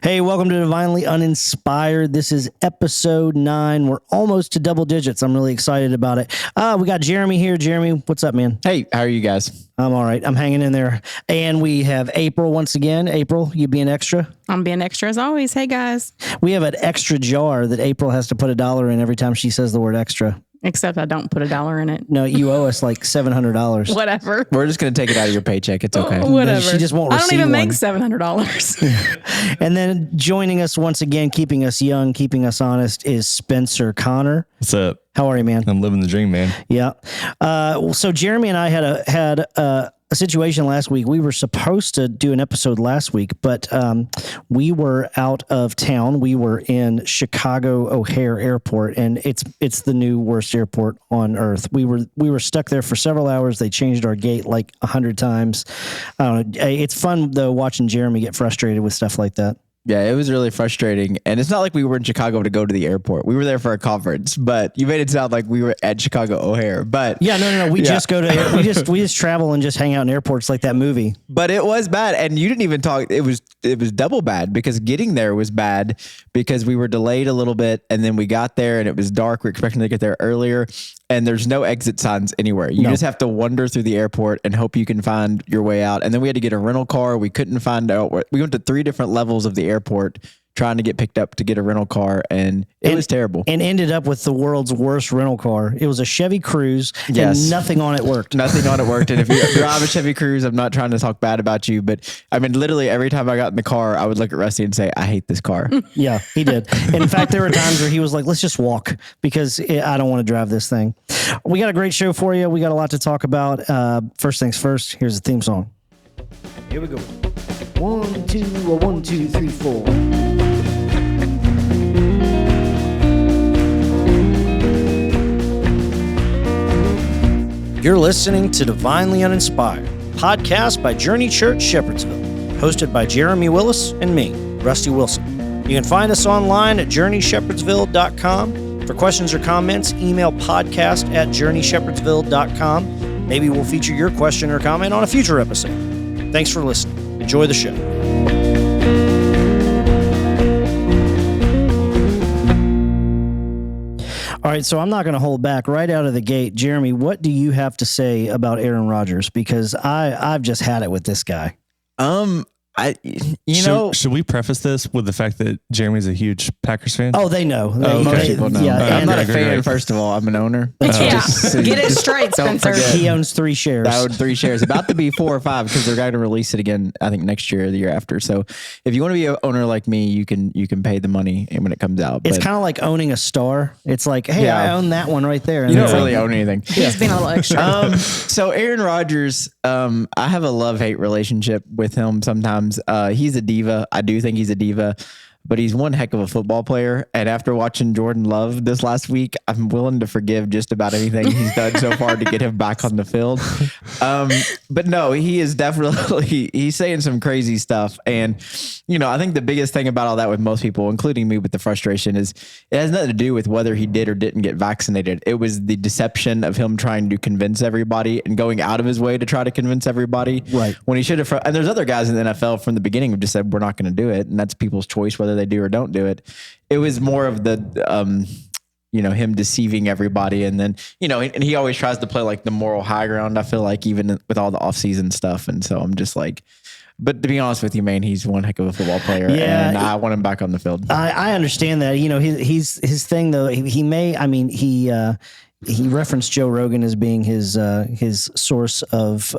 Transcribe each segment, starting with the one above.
Hey, welcome to Divinely Uninspired. This is episode 9. We're almost to double digits. I'm really excited about it. We got Jeremy here. Jeremy, what's up, man? Hey, how are you guys? I'm all right. I'm hanging in there. And we have April once again. April, you being extra? I'm being extra as always. Hey, guys. We have an extra jar that April has to put $1 in every time she says the word extra. Except I don't put $1 in it. No, you owe us like $700. Whatever. We're just going to take it out of your paycheck. It's okay. Whatever. She just won't I don't receive even one. make $700. And then joining us once again, keeping us young, keeping us honest, is Spencer Connor. What's up? How are you, man? I'm living the dream, man. Yeah. So Jeremy and I had a situation last week. We were supposed to do an episode last week, but we were out of town. We were in Chicago O'Hare Airport, and it's the new worst airport on earth. We were stuck there for several hours. They changed our gate like 100 times. I don't know. It's fun though watching Jeremy get frustrated with stuff like that. Yeah, it was really frustrating. And it's not like we were in Chicago to go to the airport. We were there for a conference, but you made it sound like we were at Chicago O'Hare. But Yeah, no. We just go to we just travel and just hang out in airports like that movie. But it was bad. And you didn't even talk. It was double bad because getting there was bad because we were delayed a little bit. And then we got there and it was dark. We were expecting to get there earlier. And there's no exit signs anywhere. You just have to wander through the airport and hope you can find your way out. And then we had to get a rental car. We couldn't find out. We went to 3 different levels of the airport trying to get picked up to get a rental car. And it was terrible. And ended up with the world's worst rental car. It was a Chevy Cruise Yes. and nothing on it worked. Nothing on it worked. And if you drive a Chevy Cruise, I'm not trying to talk bad about you, but I mean, literally every time I got in the car, I would look at Rusty and say, I hate this car. Yeah, he did. In fact, there were times where he was like, let's just walk because I don't want to drive this thing. We got a great show for you. We got a lot to talk about. First things first, here's the theme song. Here we go. 1, 2, 1, 2, 3, 4. You're listening to Divinely Uninspired, podcast by Journey Church Shepherdsville, hosted by Jeremy Willis and me, Rusty Wilson. You can find us online at journeyshepherdsville.com. For questions or comments, email podcast@journeyshepherdsville.com. Maybe we'll feature your question or comment on a future episode. Thanks for listening. Enjoy the show. All right, so I'm not going to hold back right out of the gate. Jeremy, what do you have to say about Aaron Rodgers? Because I've just had it with this guy. Should we preface this with the fact that Jeremy's a huge Packers fan? Oh, they know. Most people know. Yeah, I'm not a great, fan, great. first of all. I'm an owner. Yeah. Get it straight, don't Spencer. forget. he owns 3 shares. I own 3 shares, about to be 4 or 5 because they're going to release it again, I think next year or the year after. So if you want to be an owner like me, you can pay the money when it comes out. It's kind of like owning a star. It's like, hey, Yeah. I own that one right there. And You it's don't like, really own anything. He's been a little extra. So Aaron Rodgers, I have a love-hate relationship with him sometimes. He's a diva. I do think he's a diva, but he's one heck of a football player. And after watching Jordan Love this last week, I'm willing to forgive just about anything he's done so far to get him back on the field. But no, he is definitely, he's saying some crazy stuff. And, I think the biggest thing about all that with most people, including me with the frustration, is it has nothing to do with whether he did or didn't get vaccinated. It was the deception of him trying to convince everybody and going out of his way to try to convince everybody. Right. When he should have, and there's other guys in the NFL from the beginning who just said, we're not going to do it. And that's people's choice, whether they do or don't do it. It was more of the, him deceiving everybody. And then, and he always tries to play like the moral high ground. I feel like even with all the off-season stuff. And so I'm just like, but to be honest with you, man, he's one heck of a football player. Yeah, and I want him back on the field. I understand that. His thing though. He referenced Joe Rogan as being his source of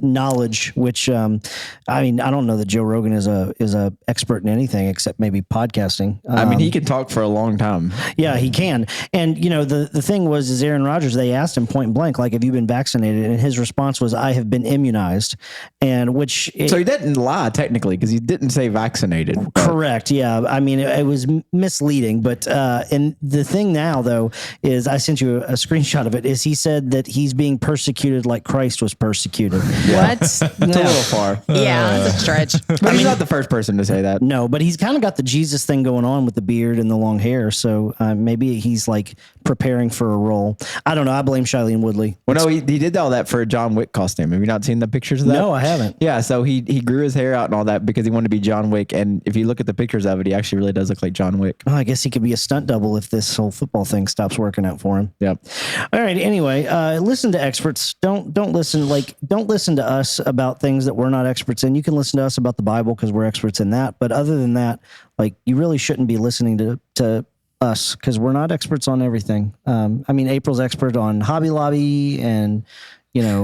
knowledge, which I don't know that Joe Rogan is a expert in anything except maybe podcasting. He can talk for a long time. Yeah, he can. And the thing is Aaron Rodgers, they asked him point blank, like, have you been vaccinated? And his response was, I have been immunized. And so he didn't lie technically because he didn't say vaccinated. Correct. Yeah. It was misleading, but and the thing now though is I sent you a screenshot of it. Is he said that he's being persecuted like Christ was persecuted? What? It's a little far. Yeah, that's a stretch. But he's not the first person to say that. No, but he's kind of got the Jesus thing going on with the beard and the long hair. So maybe he's like preparing for a role. I don't know. I blame Shailene Woodley. Well, no, he did all that for a John Wick costume. Have you not seen the pictures of that? No, I haven't. Yeah, so he grew his hair out and all that because he wanted to be John Wick. And if you look at the pictures of it, he actually really does look like John Wick. Well, I guess he could be a stunt double if this whole football thing stops working out for him. Yep. All right. Anyway, listen to experts. Don't listen to us about things that we're not experts in. You can listen to us about the Bible because we're experts in that. But other than that, like, you really shouldn't be listening to us because we're not experts on everything. I mean, April's expert on Hobby Lobby and,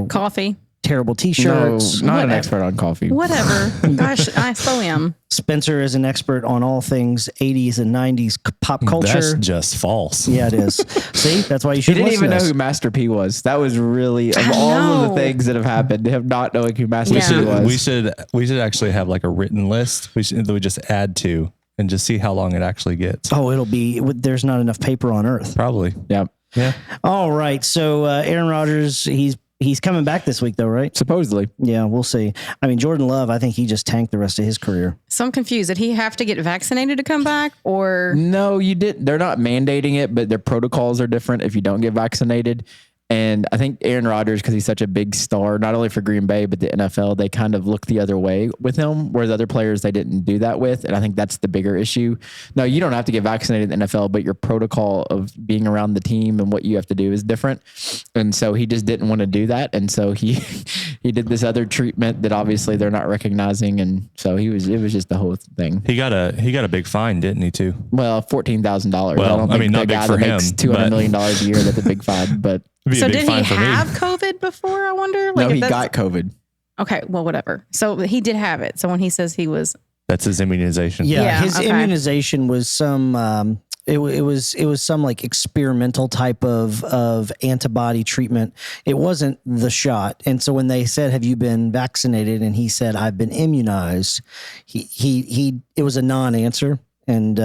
Coffee. terrible T-shirts. No, not an expert on coffee. Whatever. Gosh, I so am. Spencer is an expert on all things 80s and 90s pop culture. That's just false. Yeah, it is. See, that's why you He should didn't listen even to know us. who Master P was. That was really, of all of the know. things that have happened, him not knowing who Master Yeah. P was. We should actually have like a written list that we just add to and just see how long it actually gets. Oh, there's not enough paper on earth. Probably. Yep. Yeah. All right. So Aaron Rodgers, he's coming back this week though, right? Supposedly. Yeah, we'll see. I mean, Jordan Love, I think he just tanked the rest of his career. So I'm confused. Did he have to get vaccinated to come back, or No, you didn't. They're not mandating it, but their protocols are different if you don't get vaccinated. And I think Aaron Rodgers, because he's such a big star, not only for Green Bay, but the NFL, they kind of look the other way with him, whereas other players, they didn't do that with. And I think that's the bigger issue. No, you don't have to get vaccinated in the NFL, but your protocol of being around the team and what you have to do is different. And so he just didn't want to do that. And so he did this other treatment that obviously they're not recognizing. And so it was just the whole thing. He got a big fine, didn't he, too? Well, $14,000. Well, I mean, not the big guy for that him, makes $200 but- million a year, that's a big fine. But It'd be so a big did he fine for me. have COVID before? I wonder. no, if he that's- got COVID. Okay, well, whatever. So he did have it. So when he says he was, That's his immunization. Yeah, Yeah, his okay. immunization was some it was some like experimental type of antibody treatment. It wasn't the shot. And so when they said, "Have you been vaccinated?" and he said, "I've been immunized," he it was a non-answer. And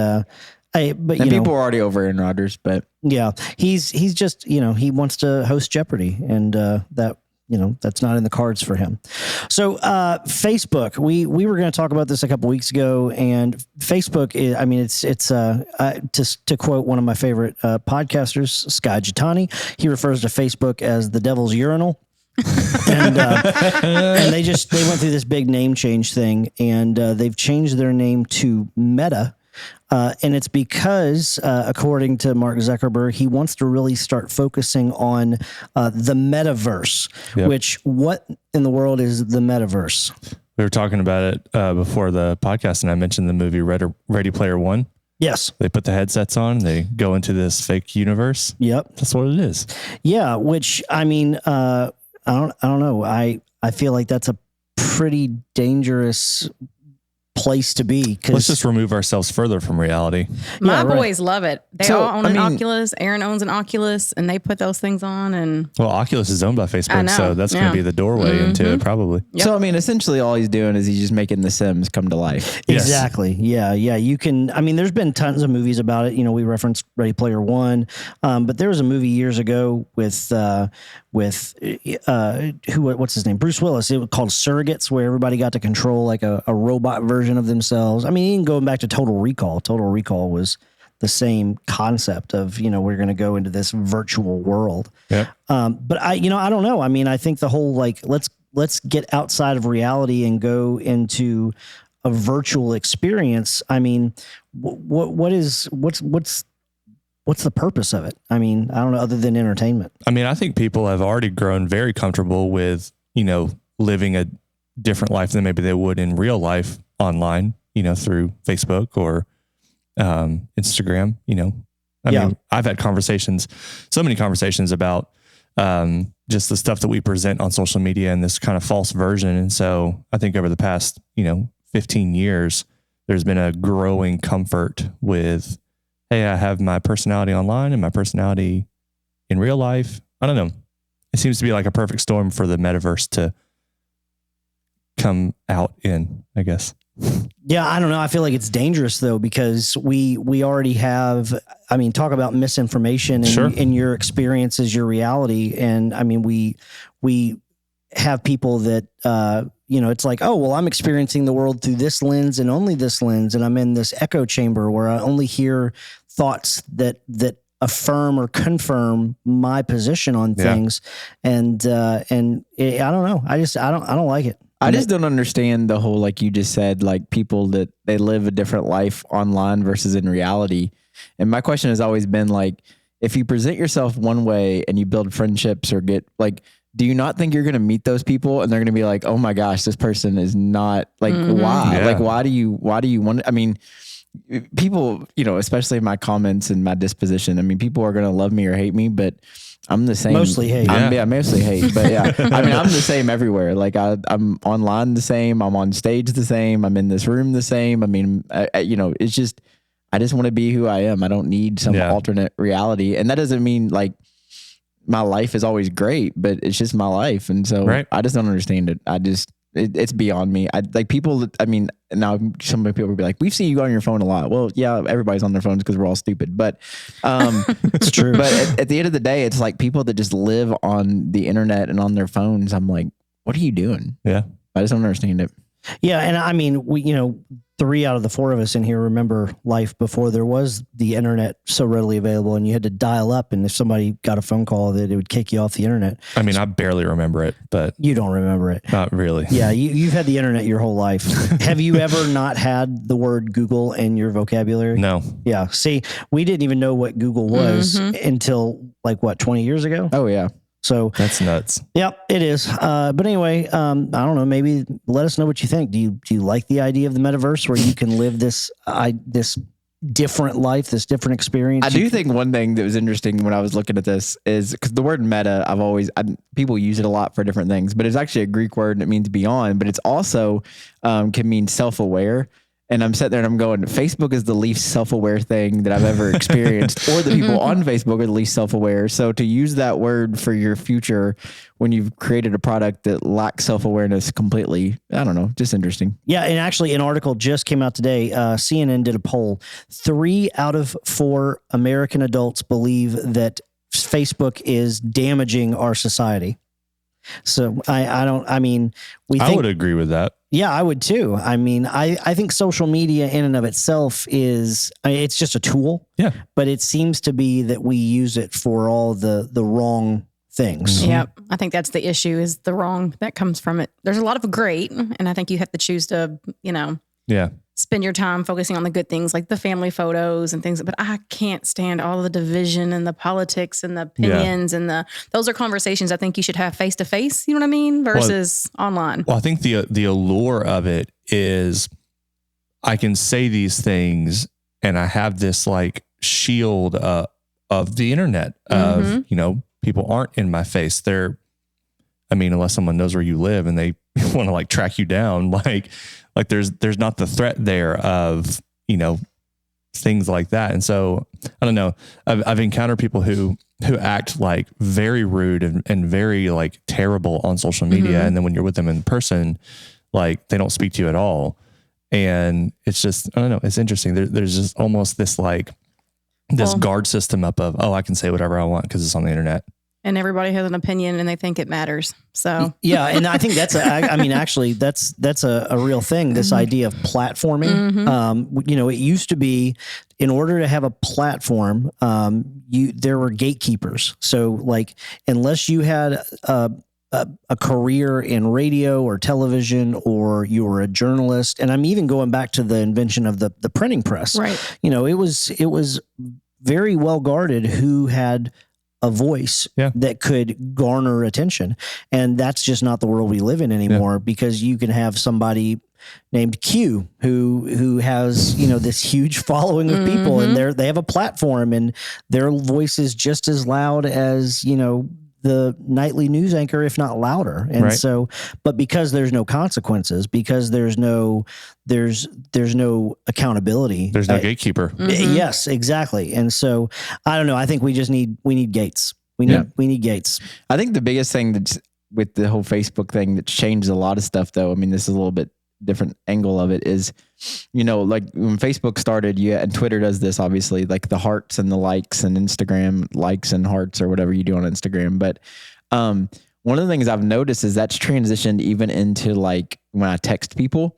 People were already over Aaron Rodgers, but yeah, he's just, he wants to host Jeopardy, and that's not in the cards for him. So Facebook, we were going to talk about this a couple weeks ago, and Facebook is, I mean, it's to quote one of my favorite podcasters, Sky Jitani, he refers to Facebook as the devil's urinal. And they went through this big name change thing, and they've changed their name to Meta. And it's because, according to Mark Zuckerberg, he wants to really start focusing on the metaverse. Yep. Which, what in the world is the metaverse? We were talking about it before the podcast, and I mentioned the movie Ready Player One. Yes. They put the headsets on, they go into this fake universe. Yep. That's what it is. Yeah. Which, I mean, I don't know. I feel like that's a pretty dangerous place to be. Let's just remove ourselves further from reality. my right. boys love it. They So, all own I an mean- Oculus. Aaron owns an Oculus, and they put those things on. And Well, Oculus is owned by I Facebook, know, so that's going yeah. to be the doorway into it, probably. Yep. So, I mean, essentially all he's doing is he's just making the Sims come to life. Yes. Exactly. Yeah. Yeah. You can, I mean, there's been tons of movies about it. We referenced Ready Player One, but there was a movie years ago with what's his name? Bruce Willis. It was called Surrogates, where everybody got to control like a robot version of themselves. I mean, even going back to Total Recall. Total Recall was the same concept of, we're going to go into this virtual world. Yep. But I don't know. I mean, I think the whole, like, let's get outside of reality and go into a virtual experience. I mean, what's the purpose of it? I mean, I don't know, other than entertainment. I mean, I think people have already grown very comfortable with, living a different life than maybe they would in real life online, through Facebook or Instagram, I mean, I've had so many conversations about just the stuff that we present on social media and this kind of false version. And so I think over the past, 15 years, there's been a growing comfort with, hey, I have my personality online and my personality in real life. I don't know. It seems to be like a perfect storm for the metaverse to come out in, I guess. Yeah, I don't know. I feel like it's dangerous though, because we already have, I mean, talk about misinformation and your experience is your reality. And I mean, we have people that, it's like, oh, well, I'm experiencing the world through this lens and only this lens. And I'm in this echo chamber where I only hear thoughts that affirm or confirm my position on things. And I don't know. I don't like it. I just don't understand the whole, like you just said, like people that they live a different life online versus in reality. And my question has always been like, if you present yourself one way and you build friendships or get like, do you not think you're going to meet those people and they're going to be like, oh my gosh, this person is not like, why? Yeah. Like, why do you want, I mean, people, especially my comments and my disposition, I mean, people are going to love me or hate me, but I'm the same. Mostly hate. Mostly hate. But yeah, I mean, I'm the same everywhere. Like I'm online the same. I'm on stage the same. I'm in this room the same. I mean, it's just, I just want to be who I am. I don't need some alternate reality. And that doesn't mean like my life is always great, but it's just my life. And so I just don't understand it. It's beyond me. Now some people will be like, we've seen you on your phone a lot. Well, yeah, everybody's on their phones because we're all stupid, but it's true. But at the end of the day, it's like people that just live on the internet and on their phones. I'm like, what are you doing? Yeah. I just don't understand it. Yeah. And I mean, we, 3 out of the 4 of us in here remember life before there was the internet so readily available and you had to dial up. And if somebody got a phone call that it would kick you off the internet. I mean, I barely remember it, but you don't remember it. Not really. Yeah. You've had the internet your whole life. Have you ever not had the word Google in your vocabulary? No. Yeah. See, we didn't even know what Google was until 20 years ago? Oh yeah. So that's nuts. Yep, it is. But anyway, I don't know. Maybe let us know what you think. Do you like the idea of the metaverse where you can live this different life, this different experience? I do think one thing that was interesting when I was looking at this is because the word meta, people use it a lot for different things, but it's actually a Greek word and it means beyond, but it's also can mean self-aware. And I'm sitting there and I'm going, Facebook is the least self-aware thing that I've ever experienced, or the people on Facebook are the least self-aware. So to use that word for your future when you've created a product that lacks self-awareness completely, I don't know, just interesting. Yeah. And actually an article just came out today. CNN did a poll. 3 out of 4 American adults believe that Facebook is damaging our society. So I would agree with that. Yeah, I would too. I mean, I think social media in and of itself it's just a tool. Yeah. But it seems to be that we use it for all the wrong things. Mm-hmm. Yep. I think that's the issue is the wrong that comes from it. There's a lot of great, and I think you have to choose to, spend your time focusing on the good things like the family photos and things. But I can't stand all the division and the politics and the opinions and those are conversations I think you should have face to face. You know what I mean? Versus online. Well, I think the allure of it is I can say these things and I have this like shield of the internet of, people aren't in my face. Unless someone knows where you live and they want to like track you down, like there's not the threat there of, things like that. And so I don't know, I've encountered people who act like very rude and very like terrible on social media. And then when you're with them in person, like they don't speak to you at all. And it's just, I don't know, it's interesting. There's just almost this like this guard system up of, I can say whatever I want because it's on the internet. And everybody has an opinion and they think it matters. So yeah. And I think that's a real thing. This idea of platforming, it used to be in order to have a platform, there were gatekeepers. So like, unless you had a career in radio or television, or you were a journalist, and I'm even going back to the invention of the printing press, right. It was very well guarded who had a voice that could garner attention. And that's just not the world we live in anymore, because you can have somebody named Q who has, this huge following of people, and they have a platform and their voice is just as loud as, the nightly news anchor, if not louder. And so, but because there's no consequences, because there's no accountability. There's no gatekeeper. Yes, exactly. And so I don't know. I think we need gates. We need gates. I think the biggest thing that's with the whole Facebook thing that's changed a lot of stuff though. I mean, this is a little bit angle of it is, like when Facebook started, and Twitter does this, obviously, like the hearts and the likes, and Instagram likes and hearts or whatever you do on Instagram. But one of the things I've noticed is that's transitioned even into like when I text people.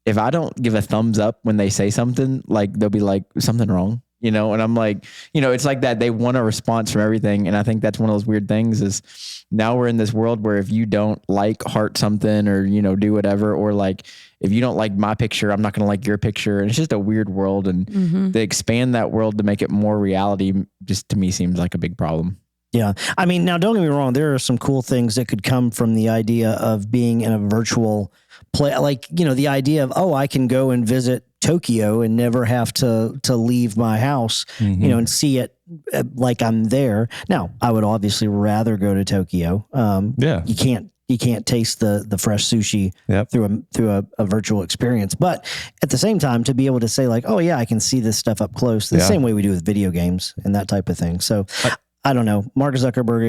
If I don't give a thumbs up when they say something, like they'll be like, something wrong, and I'm like, it's like that. They want a response from everything. And I think that's one of those weird things is now we're in this world where if you don't like heart something or, do whatever, or like, if you don't like my picture, I'm not going to like your picture. And it's just a weird world. And they expand that world to make it more reality, just to me seems like a big problem. Yeah. I mean, now don't get me wrong. There are some cool things that could come from the idea of being in a virtual play. Like, the idea of, I can go and visit Tokyo and never have to leave my house, and see it like I'm there. Now, I would obviously rather go to Tokyo. You can't taste the fresh sushi through a virtual experience. But at the same time, to be able to say like, I can see this stuff up close, the same way we do with video games and that type of thing. So I don't know. Mark Zuckerberg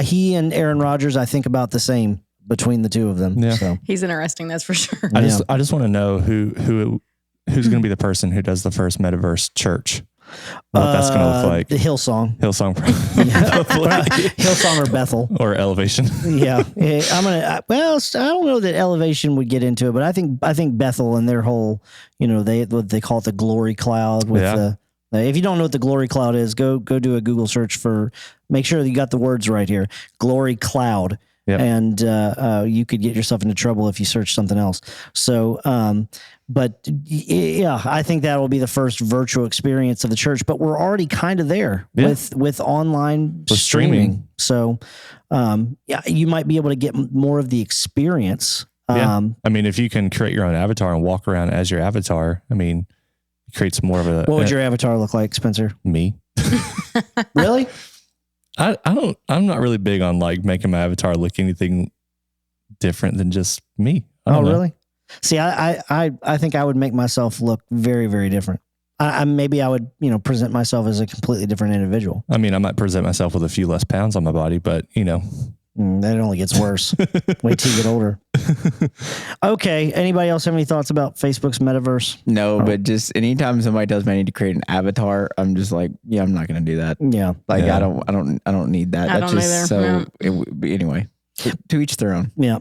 he and Aaron Rodgers, I think about the same between the two of them. Yeah. So he's interesting. That's for sure. I just want to know who's going to be the person who does the first metaverse church. What that's going to look like. The Hillsong. Hillsong or Bethel. Or Elevation. Yeah. I don't know that Elevation would get into it, but I think Bethel and their whole, what they call it, the glory cloud with if you don't know what the glory cloud is, go do a Google search make sure that you got the words right here. Glory cloud. Yep. And you could get yourself into trouble if you search something else. So, but yeah, I think that will be the first virtual experience of the church. But we're already kind of there with online streaming. So, you might be able to get more of the experience. I mean, if you can create your own avatar and walk around as your avatar, I mean, it creates more of a. What would your avatar look like, Spencer? Me. Really? I'm not really big on like making my avatar look anything different than just me. Really? See, I think I would make myself look very, very different. Maybe I would, present myself as a completely different individual. I mean, I might present myself with a few less pounds on my body, but that only gets worse. Wait till you get older. Okay. Anybody else have any thoughts about Facebook's metaverse? No, but just anytime somebody tells me I need to create an avatar, I'm just like, I'm not going to do that. Yeah. Like I don't need that. That's just either. So anyway, to each their own. Yeah.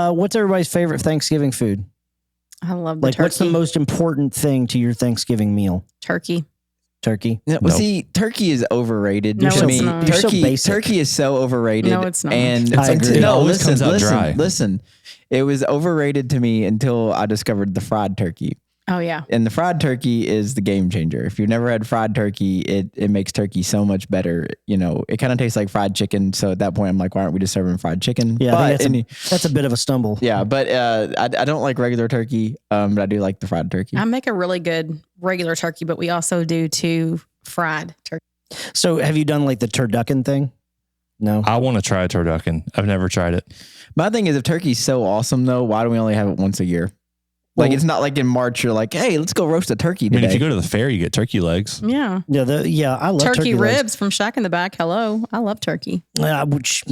What's everybody's favorite Thanksgiving food? I love the turkey. What's the most important thing to your Thanksgiving meal? Turkey. Yeah, well, see, turkey is overrated. No, it's not. Turkey is so overrated. No, it's not. And I agree. listen. It was overrated to me until I discovered the fried turkey. Oh yeah. And the fried turkey is the game changer. If you've never had fried turkey, it makes turkey so much better. It kind of tastes like fried chicken. So at that point, I'm like, why aren't we just serving fried chicken? Yeah, but that's a bit of a stumble. Yeah, but I don't like regular turkey, but I do like the fried turkey. I make a really good regular turkey, but we also do two fried turkey. So have you done like the turducken thing? No. I want to try a turducken. I've never tried it. My thing is, if turkey's so awesome though, why do we only have it once a year? Like, it's not like in March, you're like, hey, let's go roast a turkey today. I mean, if you go to the fair, you get turkey legs. Yeah. Yeah. I love turkey ribs legs. from Shack in the Back. Hello. I love turkey. Which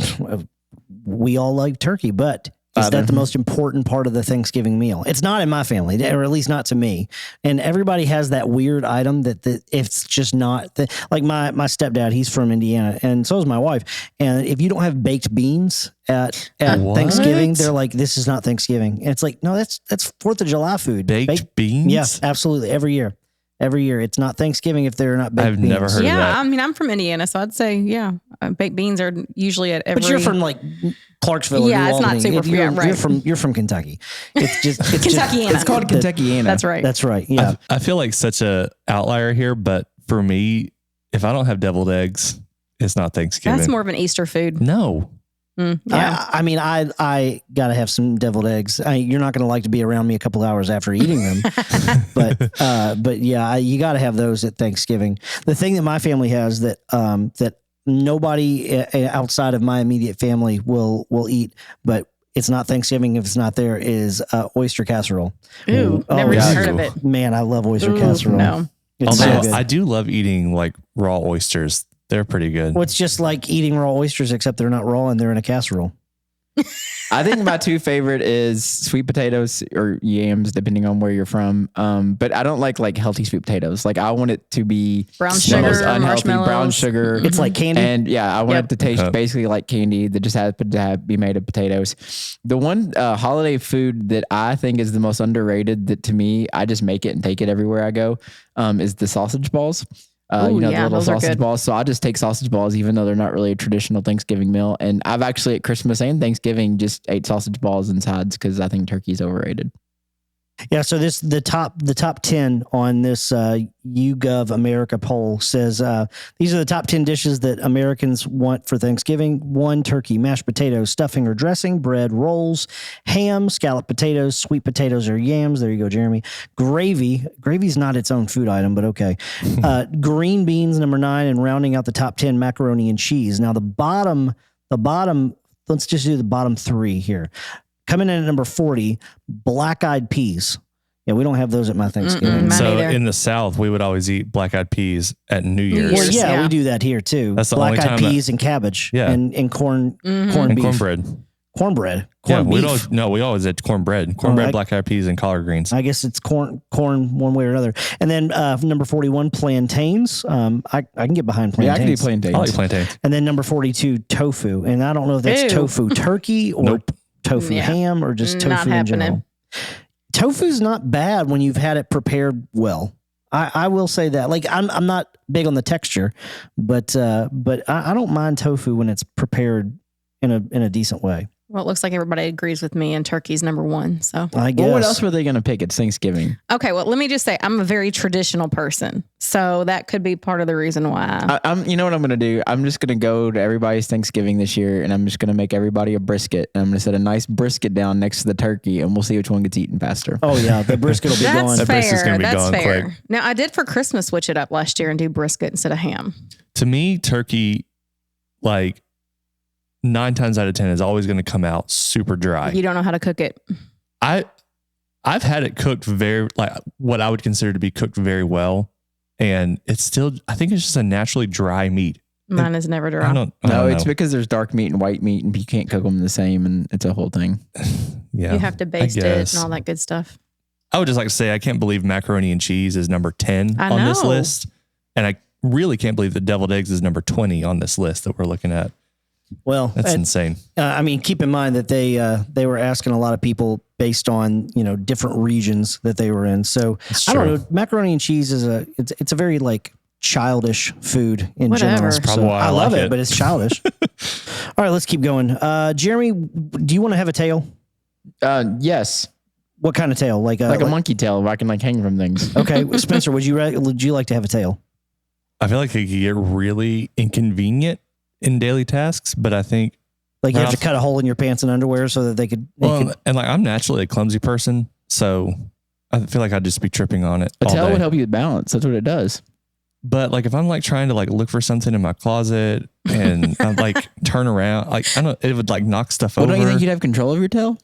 we all like turkey, but is that the most important part of the Thanksgiving meal? It's not in my family, or at least not to me. And everybody has that weird item that it's just not like my stepdad, he's from Indiana, and so is my wife. And if you don't have baked beans at Thanksgiving, they're like, this is not Thanksgiving. And it's like, no, that's 4th of July food. Baked beans? Yeah, absolutely. Every year. It's not Thanksgiving if they're not baked beans. I've never heard of that. Yeah, I mean, I'm from Indiana, so I'd say, baked beans are usually at every... But you're from like Clarksville or New it's not super... You're from Kentucky. It's just... Kentuckiana. It's called Kentuckiana. That's right. That's right, yeah. I feel like such a outlier here, but for me, if I don't have deviled eggs, it's not Thanksgiving. That's more of an Easter food. No. Yeah. I mean, I got to have some deviled eggs. You're not going to like to be around me a couple of hours after eating them, but yeah, you got to have those at Thanksgiving. The thing that my family has that nobody outside of my immediate family will eat, but it's not Thanksgiving if it's not there, is oyster casserole. Ooh, never even heard of it. Man, I love oyster casserole. No. It's so good. I do love eating like raw oysters. They're pretty good. Well, it's just like eating raw oysters, except they're not raw and they're in a casserole. I think my two favorite is sweet potatoes or yams, depending on where you're from. But I don't like healthy sweet potatoes. Like I want it to be brown the sugar, most unhealthy marshmallows. brown sugar. It's like candy. And I want Yep. it to taste basically like candy that just happened to be made of potatoes. The one holiday food that I think is the most underrated that to me, I just make it and take it everywhere I go, is the sausage balls. Ooh, the yeah, little those are sausage good. balls. So I just take sausage balls, even though they're not really a traditional Thanksgiving meal. And I've actually at Christmas and Thanksgiving just ate sausage balls and sides because I think turkey's overrated. Yeah, so the top 10 on this YouGov America poll says these are the top 10 dishes that Americans want for Thanksgiving. 1, turkey, mashed potatoes, stuffing or dressing, bread, rolls, ham, scalloped potatoes, sweet potatoes or yams. There you go, Jeremy. Gravy. Gravy's not its own food item, but okay. Green beans, number 9, and rounding out the top 10, macaroni and cheese. Now the bottom, let's just do the bottom 3 here. Coming in at number 40, black-eyed peas. Yeah, we don't have those at my Thanksgiving. Mine So either. in the South, we would always eat black-eyed peas at New Year's. Well, yeah, Yeah. we do that here too. That's the only black-eyed time peas and cabbage. Yeah. and corned And beef. cornbread. Cornbread. Yeah, Corned beef. we always had cornbread, I- black-eyed peas, and collard greens. I guess it's corn one way or another. And then number 41, plantains. I can get behind Yeah, I can do plantains. plantains. I like plantains. And then number 42, tofu. And I don't know if that's Ew. tofu turkey or Nope. tofu Yeah. ham or just Not tofu in general. happening. Tofu's not bad when you've had it prepared well. I will say that. Like I'm not big on the texture, but I don't mind tofu when it's prepared in a decent way. Well, it looks like everybody agrees with me, and turkey's number 1. So, I guess. Well, what else were they going to pick? It's Thanksgiving. okay. Well, let me just say, I'm a very traditional person, so that could be part of the reason why. You know what I'm going to do? I'm just going to go to everybody's Thanksgiving this year, and I'm just going to make everybody a brisket. And I'm going to set a nice brisket down next to the turkey, and we'll see which one gets eaten faster. Oh yeah, the brisket will be That's gone. That brisket's fair. gonna be That's gone fair. quick. Now, I did for Christmas switch it up last year and do brisket instead of ham. To me, turkey, like 9 times out of 10, is always going to come out super dry. You don't know how to cook it. I've had it cooked very, like what I would consider to be cooked very well, and it's still, I think it's just a naturally dry meat. Mine is never I dry. don't No, it's know. because there's dark meat and white meat, and you can't cook them the same, and it's a whole thing. Yeah, You have to baste it guess. and all that good stuff. I would just like to say I can't believe macaroni and cheese is number 10 I on this know. list, and I really can't believe that deviled eggs is number 20 on this list that we're looking at. Well, That's insane. I mean, keep in mind that they were asking a lot of people based on different regions that they were in. So That's I don't true. know. Macaroni and cheese is it's a very like childish food in Whatever. general. That's probably So why I love like it, it. but it's childish. All right, let's keep going. Jeremy, do you want to have a tail? Yes, What kind of tail? Like like a monkey tail where I can like hang from things. Okay, Spencer, would you like to have a tail? I feel like it could get really inconvenient in daily tasks, but I think Like you have to Ralph- cut a hole in your pants and underwear so that they could. and like I'm naturally a clumsy person, so I feel like I'd just be tripping on it A all tail day. would help you with balance. That's what it does. But like if I'm like trying to like look for something in my closet and I like turn around, like I don't, it would like knock stuff Well, over. don't you think you'd have control of your tail?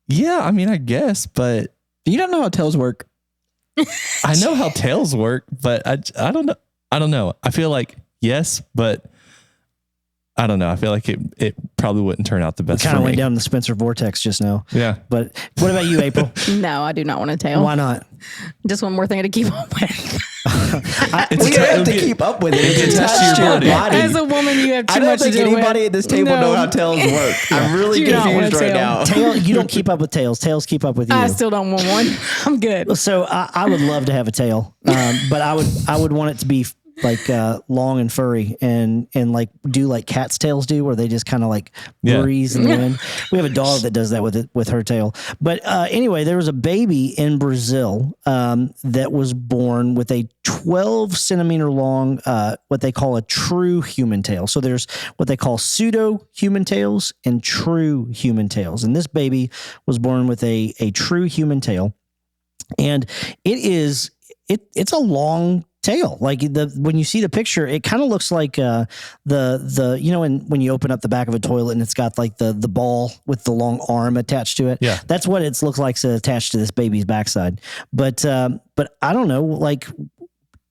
Yeah, I mean, I guess, but Do you not know how tails work? I know how tails work, but I don't know. I don't know. I feel like yes, but I don't know. I feel like it probably wouldn't turn out the best kind for of me. went down the Spencer vortex just now. Yeah. But what about you, April? No, I do not want a tail. Why not? Just one more thing to keep up with. It's We a- have it'll to get- keep up with it. it'll It's get attached to your body. As a woman, you have too I don't much think to do anybody with. at this table No. know how tails work. I'm really Do not want confused a right tail. now. Tail, you don't keep up with tails. Tails keep up with you. I still don't want one. I'm good. So I would love to have a tail, but I would want it to be like long and furry and like do like cats' tails do, where they just kind of like Yeah. breeze in the wind. We have a dog that does that with her tail. But anyway, there was a baby in Brazil that was born with a 12 centimeter long, what they call a true human tail. So there's what they call pseudo human tails and true human tails. And this baby was born with a true human tail. And it's a long tail. Like when you see the picture, it kind of looks like the when you open up the back of a toilet and it's got like the ball with the long arm attached to it. Yeah. That's what it looks like attached to this baby's backside. But I don't know, like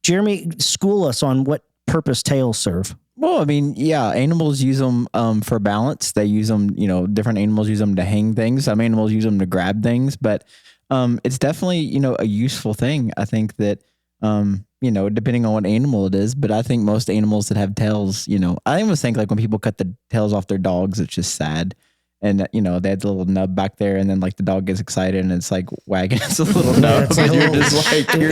Jeremy, school us on what purpose tails serve. Well, I mean, yeah, animals use them for balance. They use them, different animals use them to hang things. Some animals use them to grab things, but it's definitely, a useful thing. I think that, depending on what animal it is, but I think most animals that have tails, I almost think like when people cut the tails off their dogs, it's just sad. And, they had the little nub back there, and then like the dog gets excited and it's like wagging its little nub. And you're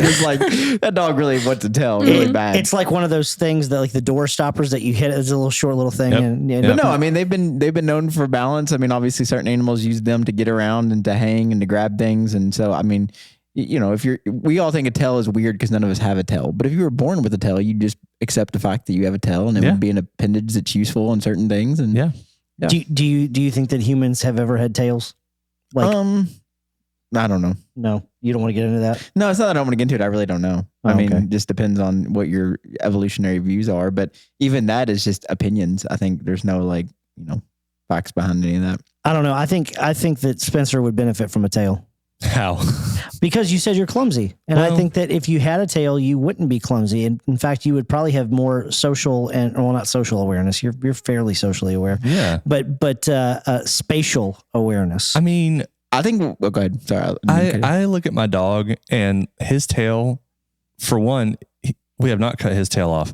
just like, that dog really wants to tell really bad. It's like one of those things that like the door stoppers that you hit as a little short little thing. Yep. But no, I mean, they've been known for balance. I mean, obviously certain animals use them to get around and to hang and to grab things. And so, I mean, we all think a tail is weird because none of us have a tail. But if you were born with a tail, you just accept the fact that you have a tail, and it would be an appendage that's useful in certain things. And yeah. Do you think that humans have ever had tails? Like, I don't know. No, you don't want to get into that. No, it's not that I don't want to get into it. I really don't know. I mean, it just depends on what your evolutionary views are. But even that is just opinions. I think there's no facts behind any of that. I don't know. I think that Spencer would benefit from a tail. How? Because you said you're clumsy. And I think that if you had a tail, you wouldn't be clumsy. And in fact, you would probably have more social not social awareness. You're fairly socially aware. Yeah. But spatial awareness. I mean, I think, go ahead. Sorry. I look at my dog and his tail, for one, we have not cut his tail off,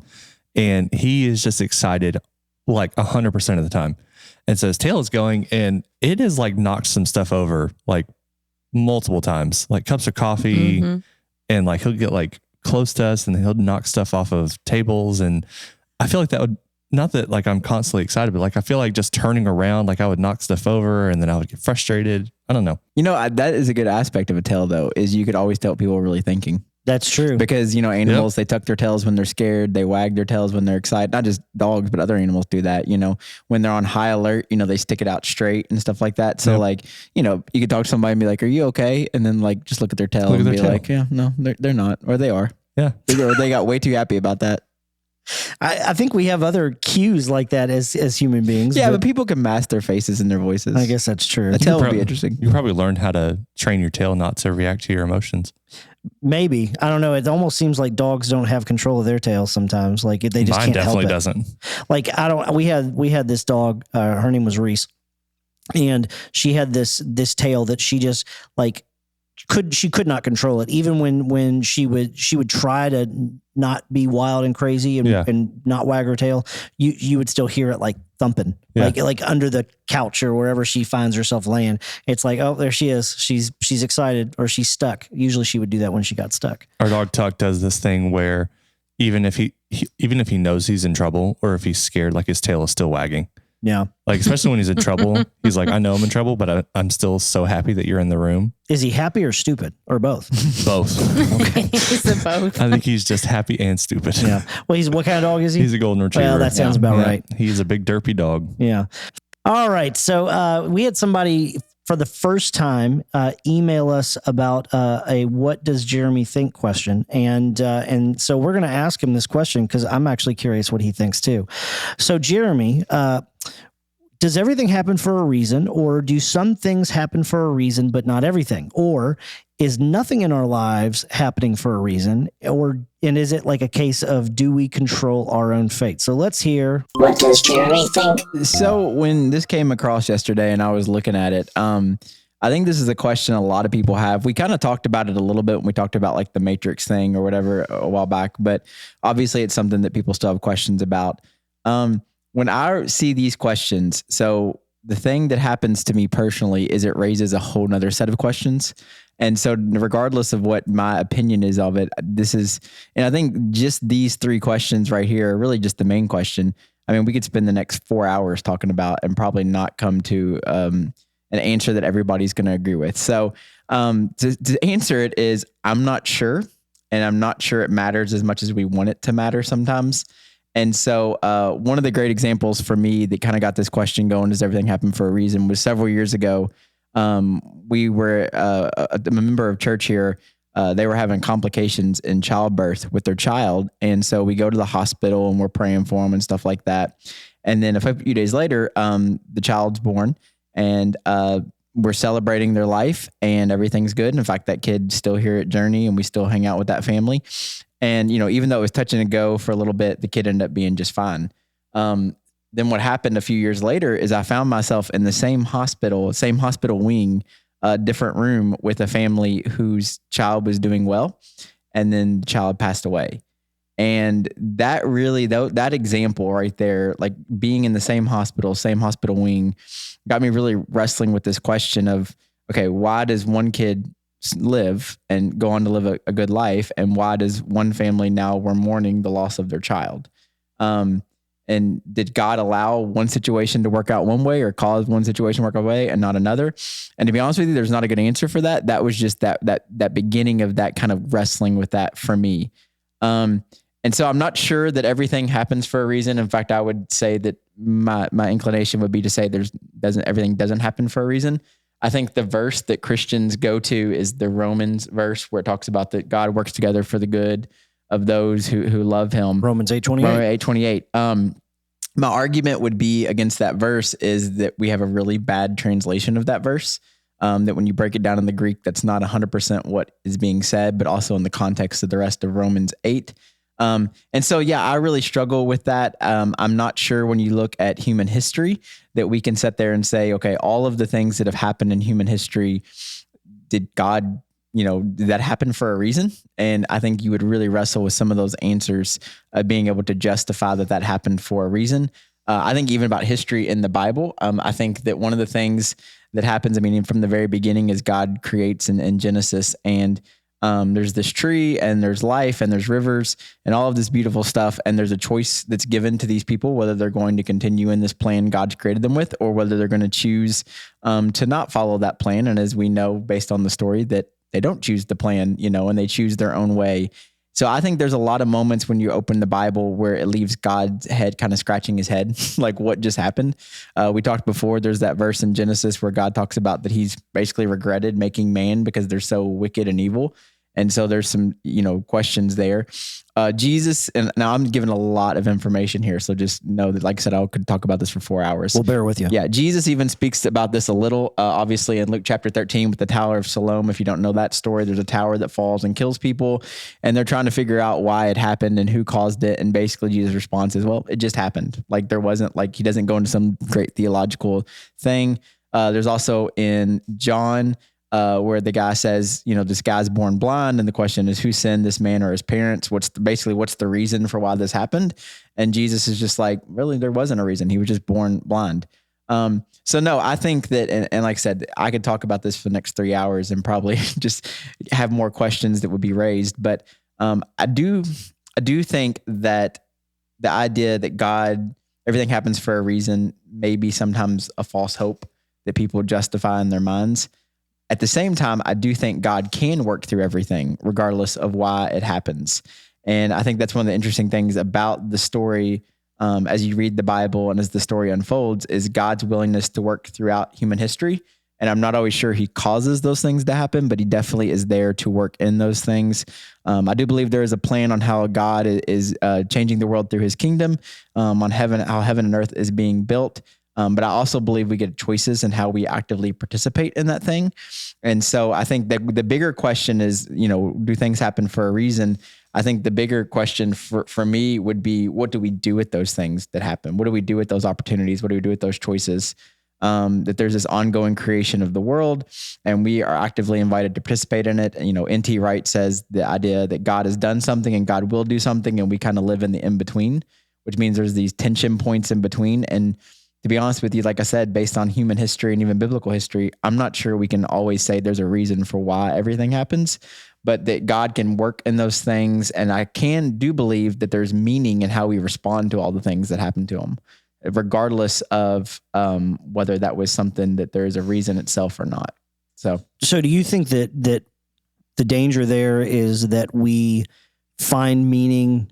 and he is just excited like 100% of the time. And so his tail is going, and it has like knocked some stuff over like multiple times, like cups of coffee, and like he'll get like close to us and he'll knock stuff off of tables. And I feel like that would, not that like I'm constantly excited, but like I feel like just turning around, like I would knock stuff over and then I would get frustrated. I don't know. That is a good aspect of a tail though, is you could always tell what people are really thinking. That's true. Because, animals, they tuck their tails when they're scared. They wag their tails when they're excited. Not just dogs, but other animals do that. When they're on high alert, they stick it out straight and stuff like that. So you could talk to somebody and be like, are you okay? And then like, just look at their tail and be like, yeah, no, they're not. Or they are. Yeah. They got way too happy about that. I think we have other cues like that as human beings. Yeah, but people can mask their faces and their voices. I guess that's true. A tail would be interesting. You probably learned how to train your tail not to react to your emotions. Maybe. I don't know. It almost seems like dogs don't have control of their tails sometimes. Like they just Mine can't help it. definitely doesn't. Like we had this dog, her name was Reese, and she had this tail that she just like could not control it. Even when she would try to not be wild and crazy and not wag her tail, you would still hear it like thumping, like under the couch or wherever she finds herself laying. It's like, oh, there she is. She's excited or she's stuck. Usually she would do that when she got stuck. Our dog Tuck does this thing where even if he knows he's in trouble or if he's scared, like his tail is still wagging. Yeah. Like, especially when he's in trouble, he's like, I know I'm in trouble, but I'm still so happy that you're in the room. Is he happy or stupid or both? Both. Okay. He's a both. I think he's just happy and stupid. Yeah. Well, what kind of dog is he? He's a golden retriever. Well, that sounds about right. He's a big derpy dog. Yeah. All right. So we had somebody for the first time email us about a "What does Jeremy think?" question, and so we're going to ask him this question because I'm actually curious what he thinks too. So Jeremy, does everything happen for a reason, or do some things happen for a reason but not everything, or is nothing in our lives happening for a reason, and is it like a case of do we control our own fate? So let's hear. What does Jeremy think? So when this came across yesterday and I was looking at it, I think this is a question a lot of people have. We kind of talked about it a little bit when we talked about like the Matrix thing or whatever a while back, but obviously it's something that people still have questions about. When I see these questions, so the thing that happens to me personally is it raises a whole nother set of questions. And so regardless of what my opinion is of it, and I think just these three questions right here are really just the main question. I mean, we could spend the next 4 hours talking about and probably not come to an answer that everybody's going to agree with. So to answer it is, I'm not sure. And I'm not sure it matters as much as we want it to matter sometimes. And so one of the great examples for me that kind of got this question going, does everything happen for a reason, was several years ago. We were a member of church here. They were having complications in childbirth with their child. And so we go to the hospital and we're praying for them and stuff like that. And then a few days later, the child's born and we're celebrating their life and everything's good. In fact, that kid's still here at Journey and we still hang out with that family. And, even though it was touch and go for a little bit, the kid ended up being just fine. Then what happened a few years later is I found myself in the same hospital wing, a different room with a family whose child was doing well, and then the child passed away. And that really, that example right there, like being in the same hospital wing, got me really wrestling with this question of, okay, why does one kid live and go on to live a good life? And why does one family now we're mourning the loss of their child? And did God allow one situation to work out one way or cause one situation to work out way and not another? And to be honest with you, there's not a good answer for that. That was just that beginning of that kind of wrestling with that for me. And so I'm not sure that everything happens for a reason. In fact, I would say that my inclination would be to say everything doesn't happen for a reason. I think the verse that Christians go to is the Romans verse where it talks about that God works together for the good of those who love him. Romans 8:28. My argument would be against that verse is that we have a really bad translation of that verse. That when you break it down in the Greek, that's not 100% what is being said, but also in the context of the rest of Romans 8. And so, yeah, I really struggle with that. I'm not sure when you look at human history that we can sit there and say, okay, all of the things that have happened in human history, did God, did that happen for a reason? And I think you would really wrestle with some of those answers, being able to justify that happened for a reason. I think even about history in the Bible, I think that one of the things that happens, from the very beginning is God creates in Genesis, and there's this tree and there's life and there's rivers and all of this beautiful stuff. And there's a choice that's given to these people, whether they're going to continue in this plan God's created them with, or whether they're going to choose to not follow that plan. And as we know, based on the story, that they don't choose the plan, and they choose their own way. So I think there's a lot of moments when you open the Bible where it leaves God's head kind of scratching his head, like what just happened. We talked before, there's that verse in Genesis where God talks about that he's basically regretted making man because they're so wicked and evil. And so there's some, questions there. Jesus, and now I'm giving a lot of information here, so just know that, like I said, I could talk about this for 4 hours. We'll bear with you. Yeah, Jesus even speaks about this a little, obviously in Luke chapter 13 with the Tower of Siloam. If you don't know that story, there's a tower that falls and kills people, and they're trying to figure out why it happened and who caused it. And basically Jesus' response is, well, it just happened. Like there wasn't, like he doesn't go into some great theological thing. There's also in John, where the guy says, this guy's born blind. And the question is, who sinned, this man or his parents? What's the reason for why this happened? And Jesus is just like, really, there wasn't a reason. He was just born blind. So no, I think that, and like I said, I could talk about this for the next 3 hours and probably just have more questions that would be raised. But, I do think that the idea that everything happens for a reason, may be sometimes a false hope that people justify in their minds. At the same time, I do think God can work through everything, regardless of why it happens. And I think that's one of the interesting things about the story, as you read the Bible and as the story unfolds, is God's willingness to work throughout human history. And I'm not always sure he causes those things to happen, but he definitely is there to work in those things. I do believe there is a plan on how God is changing the world through his kingdom, on how heaven and earth is being built. But I also believe we get choices in how we actively participate in that thing. And so I think that the bigger question is, do things happen for a reason? I think the bigger question for me would be, what do we do with those things that happen? What do we do with those opportunities? What do we do with those choices? That there's this ongoing creation of the world and we are actively invited to participate in it. N.T. Wright says the idea that God has done something and God will do something, and we kind of live in the in-between, which means there's these tension points in between. And to be honest with you, like I said, based on human history and even biblical history, I'm not sure we can always say there's a reason for why everything happens, but that God can work in those things. And I do believe that there's meaning in how we respond to all the things that happen to him, regardless of whether that was something that there is a reason itself or not. So do you think that the danger there is that we find meaning,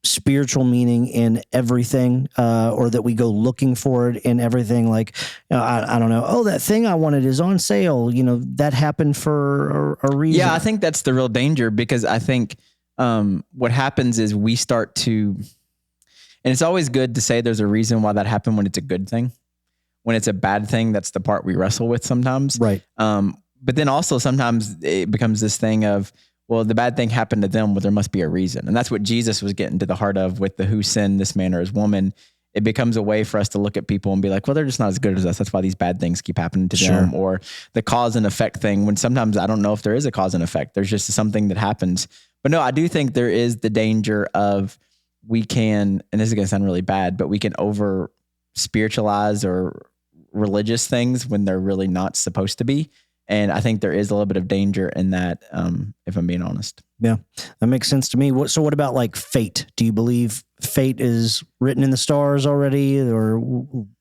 spiritual meaning in everything, or that we go looking for it in everything? Like, I don't know. Oh, that thing I wanted is on sale. That happened for a reason. Yeah, I think that's the real danger, because I think what happens is we start to, and it's always good to say there's a reason why that happened when it's a good thing. When it's a bad thing, that's the part we wrestle with sometimes. Right. But then also sometimes it becomes this thing of, well, the bad thing happened to them, well, there must be a reason. And that's what Jesus was getting to the heart of with the who sinned, this man or his woman. It becomes a way for us to look at people and be like, well, they're just not as good as us. That's why these bad things keep happening to them. Or the cause and effect thing, when sometimes I don't know if there is a cause and effect. There's just something that happens. But no, I do think there is the danger of we can, and this is going to sound really bad, but we can over spiritualize or religious things when they're really not supposed to be. And I think there is a little bit of danger in that, if I'm being honest. Yeah, that makes sense to me. So what about like fate? Do you believe fate is written in the stars already, or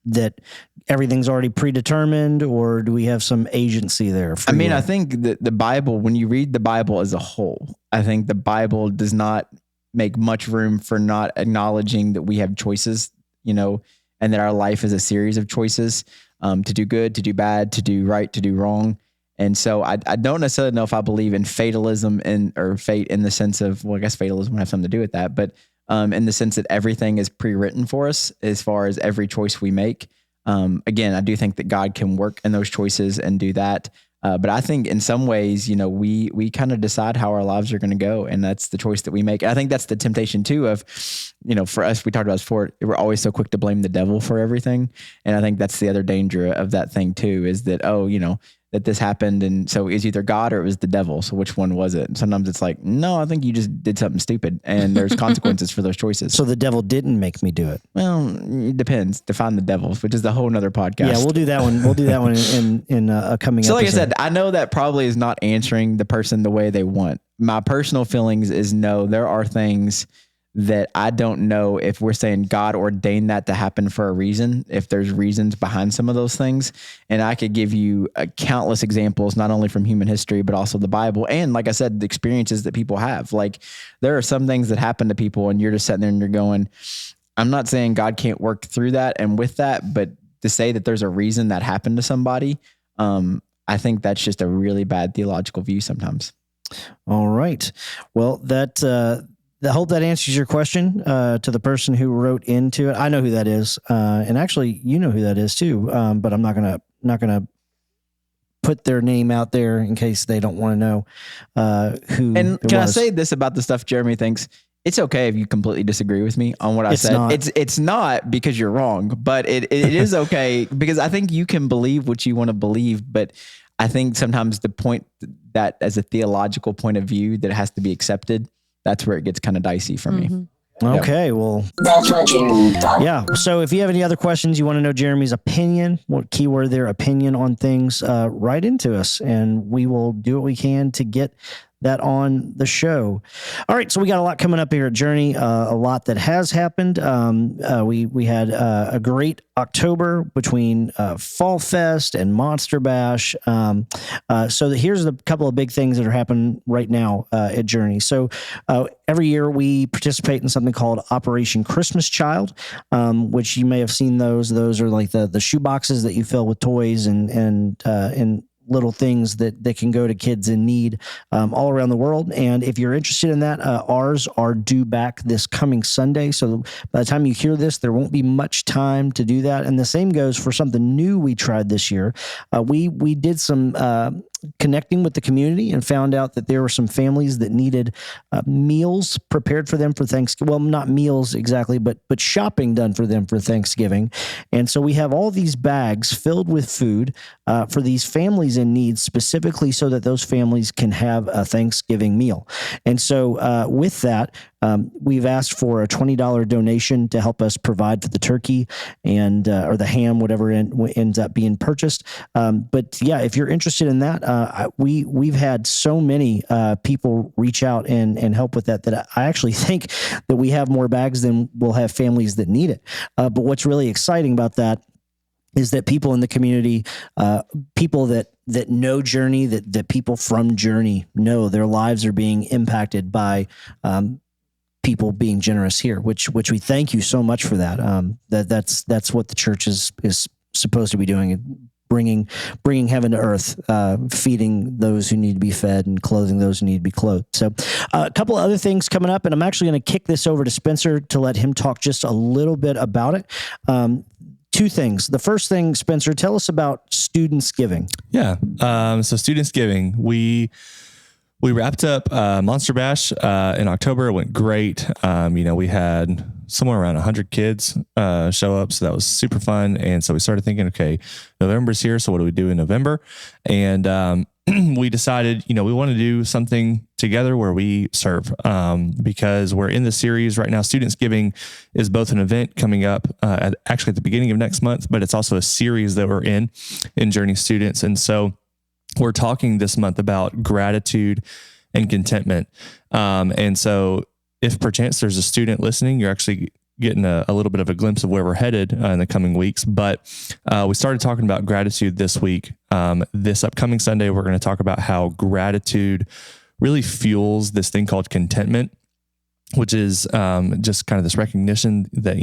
that everything's already predetermined, or do we have some agency there? I mean, I think that the Bible, when you read the Bible as a whole, I think the Bible does not make much room for not acknowledging that we have choices, and that our life is a series of choices, to do good, to do bad, to do right, to do wrong. And so I don't necessarily know if I believe in fatalism or fate in the sense of, well, I guess fatalism would have something to do with that, but in the sense that everything is pre-written for us as far as every choice we make. Again, I do think that God can work in those choices and do that. But I think in some ways, we kind of decide how our lives are going to go, and that's the choice that we make. And I think that's the temptation too of, for us, we talked about this before, we're always so quick to blame the devil for everything. And I think that's the other danger of that thing too, is that, that this happened. And so it's either God or it was the devil. So which one was it? And sometimes it's like, no, I think you just did something stupid and there's consequences for those choices. So the devil didn't make me do it. Well, it depends. Define the devil, which is the whole nother podcast. Yeah, we'll do that one. We'll do that one in a coming episode. So like I said, I know that probably is not answering the person the way they want. My personal feelings is no, there are things that I don't know if we're saying God ordained that to happen for a reason, if there's reasons behind some of those things. And I could give you countless examples, not only from human history, but also the Bible. And like I said, the experiences that people have. Like there are some things that happen to people and you're just sitting there and you're going, I'm not saying God can't work through that and with that, but to say that there's a reason that happened to somebody, I think that's just a really bad theological view sometimes. All right. Well, I hope that answers your question to the person who wrote into it. I know who that is, and actually, you know who that is too. But I'm not gonna put their name out there in case they don't want to know who. And can I say this about the stuff Jeremy thinks? It's okay if you completely disagree with me on what I said. It's not because you're wrong, but it is okay because I think you can believe what you want to believe, but I think sometimes the point that as a theological point of view that has to be accepted, that's where it gets kind of dicey for me. Okay, well, that's what Jeremy thought. Yeah. So if you have any other questions, you want to know Jeremy's opinion, what keyword their opinion on things, write into us and we will do what we can to get that on the show. All right. So we got a lot coming up here at Journey, a lot that has happened. We had a great October between Fall Fest and Monster Bash. So here's a couple of big things that are happening right now at Journey. So every year we participate in something called Operation Christmas Child, which you may have seen those. Those are like the shoe boxes that you fill with toys and little things that can go to kids in need all around the world. And if you're interested in that, ours are due back this coming Sunday. So by the time you hear this, there won't be much time to do that. And the same goes for something new we tried this year. We did some connecting with the community and found out that there were some families that needed meals prepared for them for Thanksgiving. Well, not meals exactly, but shopping done for them for Thanksgiving. And so we have all these bags filled with food for these families in need, specifically so that those families can have a Thanksgiving meal. And so with that, we've asked for a $20 donation to help us provide for the turkey and or the ham, whatever ends up being purchased. But yeah, if you're interested in that, we've had so many people reach out and help with that I actually think that we have more bags than we'll have families that need it. But what's really exciting about that is that people in the community, people that know Journey, that people from Journey know their lives are being impacted by people being generous here, which we thank you so much for that. That's what the church is supposed to be doing, bringing heaven to earth, feeding those who need to be fed and clothing those who need to be clothed. So a couple of other things coming up, and I'm actually going to kick this over to Spencer to let him talk just a little bit about it. Two things. The first thing, Spencer, tell us about Students Giving. Yeah. So Students Giving, we We wrapped up Monster Bash in October. It went great. We had somewhere around 100 kids show up, so that was super fun. And so we started thinking, okay, November's here, so what do we do in November? And we decided, we want to do something together where we serve, because we're in the series right now. Students Giving is both an event coming up actually at the beginning of next month, but it's also a series that we're in Journey Students. And so we're talking this month about gratitude and contentment. And so if perchance there's a student listening, you're actually getting a little bit of a glimpse of where we're headed in the coming weeks. But we started talking about gratitude this week. This upcoming Sunday, we're going to talk about how gratitude really fuels this thing called contentment, which is just kind of this recognition that,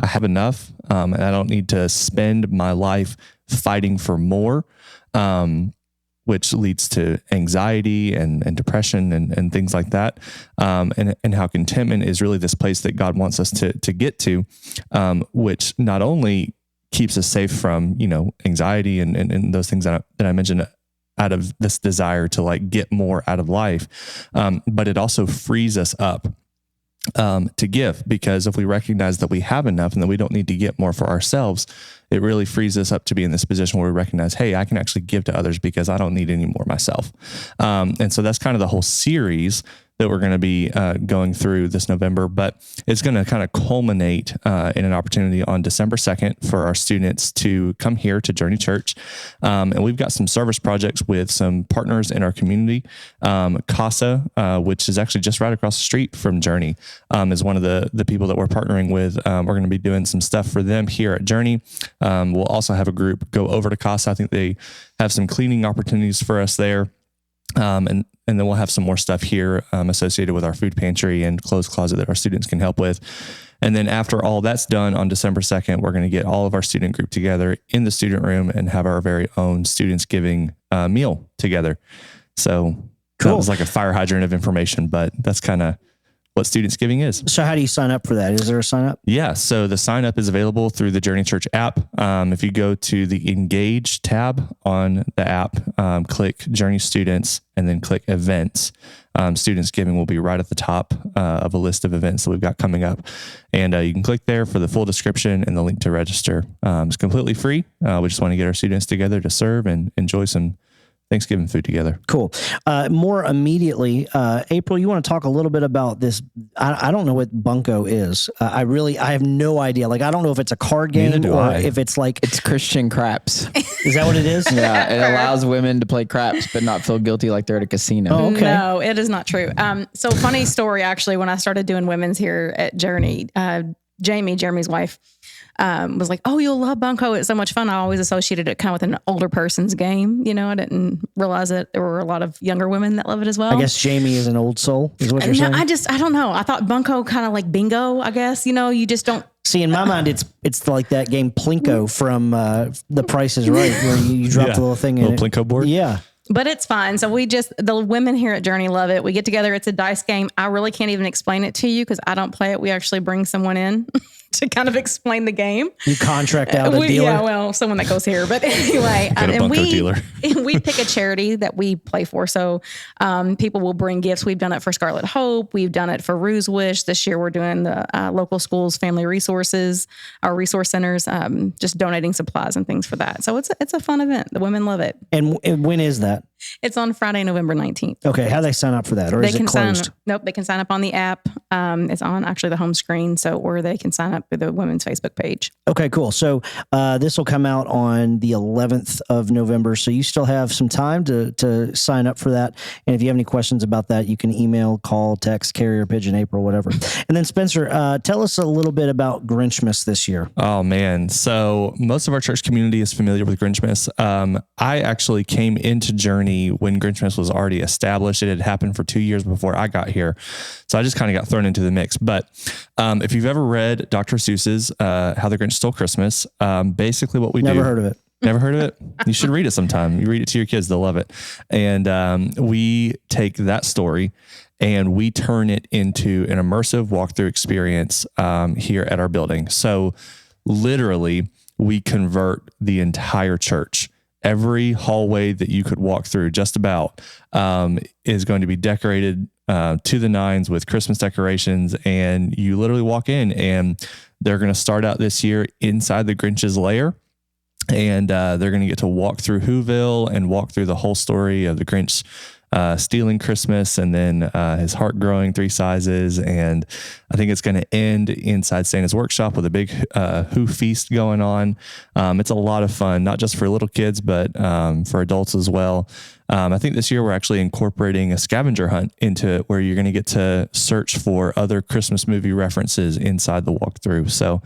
I have enough and I don't need to spend my life fighting for more, which leads to anxiety and depression and things like that. And how contentment is really this place that God wants us to get to, which not only keeps us safe from, anxiety and those things that I mentioned out of this desire to like get more out of life. But it also frees us up to give, because if we recognize that we have enough and that we don't need to get more for ourselves, it really frees us up to be in this position where we recognize, hey, I can actually give to others because I don't need any more myself. And so that's kind of the whole series that we're going to be going through this November, but it's going to kind of culminate in an opportunity on December 2nd for our students to come here to Journey Church. And we've got some service projects with some partners in our community. CASA, which is actually just right across the street from Journey, is one of the people that we're partnering with. We're going to be doing some stuff for them here at Journey. We'll also have a group go over to CASA. I think they have some cleaning opportunities for us there. And then we'll have some more stuff here associated with our food pantry and clothes closet that our students can help with. And then after all that's done on December 2nd, we're going to get all of our student group together in the student room and have our very own Students Giving meal together. So cool. That was like a fire hydrant of information, but that's kind of what Students Giving is. So how do you sign up for that? Is there a sign up? Yeah. So the sign up is available through the Journey Church app. If you go to the Engage tab on the app, click Journey Students and then click Events. Students Giving will be right at the top of a list of events that we've got coming up. And you can click there for the full description and the link to register. It's completely free. We just want to get our students together to serve and enjoy some Thanksgiving food together. Cool. More immediately, April, you want to talk a little bit about this? I don't know what Bunko is. I have no idea. Like, I don't know if it's a card game or if it's like... It's Christian craps. Is that what it is? Yeah. It allows women to play craps, but not feel guilty like they're at a casino. Oh, okay. No, it is not true. So funny story, actually, when I started doing women's here at Journey, Jeremy's wife, was like, oh, you'll love Bunko. It's so much fun. I always associated it kind of with an older person's game. I didn't realize that there were a lot of younger women that love it as well. I guess Jamie is an old soul, is what you're saying? I don't know. I thought Bunko kind of like bingo, I guess. You just don't. See, in my mind, it's like that game Plinko from The Price is Right, where you drop the little thing in little Plinko board. Yeah. But it's fine. So the women here at Journey love it. We get together. It's a dice game. I really can't even explain it to you because I don't play it. We actually bring someone in to kind of explain the game. You contract out a dealer? Yeah, well, someone that goes here. But anyway, and we pick a charity that we play for. So people will bring gifts. We've done it for Scarlet Hope. We've done it for Ruse Wish. This year we're doing the local schools, family resources, our resource centers, just donating supplies and things for that. So it's a fun event. The women love it. And when is that? It's on Friday, November 19th. Okay. How do they sign up for that? Or is it closed? They can sign up on the app. It's on actually the home screen. Or they can sign up through the women's Facebook page. Okay, cool. So this will come out on the 11th of November. So you still have some time to sign up for that. And if you have any questions about that, you can email, call, text, carrier pigeon, April, whatever. And then Spencer, tell us a little bit about Grinchmas this year. Oh man. So most of our church community is familiar with Grinchmas. I actually came into Journey when Grinchmas was already established. It had happened for 2 years before I got here. So I just kind of got thrown into the mix. But if you've ever read Dr. Seuss's How the Grinch Stole Christmas, basically what we do. Never heard of it. Never heard of it? You should read it sometime. You read it to your kids, they'll love it. And we take that story and we turn it into an immersive walkthrough experience here at our building. So literally, we convert the entire church every hallway that you could walk through, just about, is going to be decorated to the nines with Christmas decorations. And you literally walk in, and they're going to start out this year inside the Grinch's lair. And they're going to get to walk through Whoville and walk through the whole story of the Grinch stealing Christmas, and then his heart growing 3 sizes. And I think it's going to end inside Santa's workshop with a big Who feast going on. It's a lot of fun, not just for little kids, but for adults as well. I think this year we're actually incorporating a scavenger hunt into it, where you're going to get to search for other Christmas movie references inside the walkthrough. So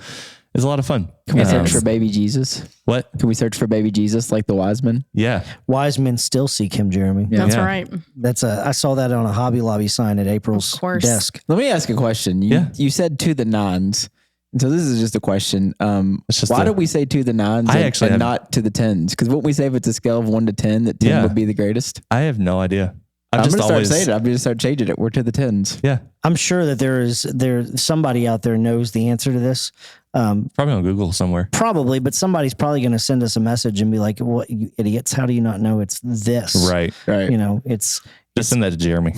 it's a lot of fun. Can we search for baby Jesus? What? Can we search for baby Jesus like the wise men? Yeah. Wise men still seek him, Jeremy. That's right. I saw that on a Hobby Lobby sign at April's desk. Let me ask a question. You said to the nines. And so this is just a question. Why do we say to the nines and not to the tens? Because wouldn't we say if it's a scale of 1 to 10 that 10 would be the greatest? I have no idea. I'm just going to start saying it. I'm going to start changing it. We're to the 10s. Yeah. I'm sure that there's somebody out there knows the answer to this. Probably on Google somewhere. Probably, but somebody's probably going to send us a message and be like, "What, you idiots? How do you not know it's this?" Right. You know, it's send that to Jeremy.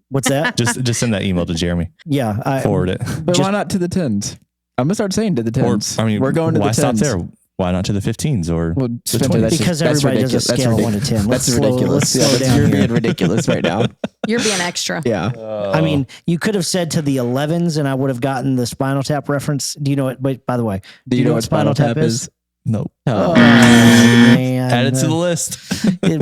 What's that? just send that email to Jeremy. Yeah, forward it. But why not to the 10s? I'm gonna start saying to the 10s. Or, I mean, we're going to the 10s. Why stop there? Why not to the 15s or the 20s? Because everybody does a scale of 1 to 10. That's ridiculous. Let's slow down. You're being ridiculous right now. You're being extra. Yeah. I mean, you could have said to the 11s, and I would have gotten the Spinal Tap reference. Do you know what? Wait, by the way, do you know what Spinal Tap is? Nope. Oh, man. Add it to the list.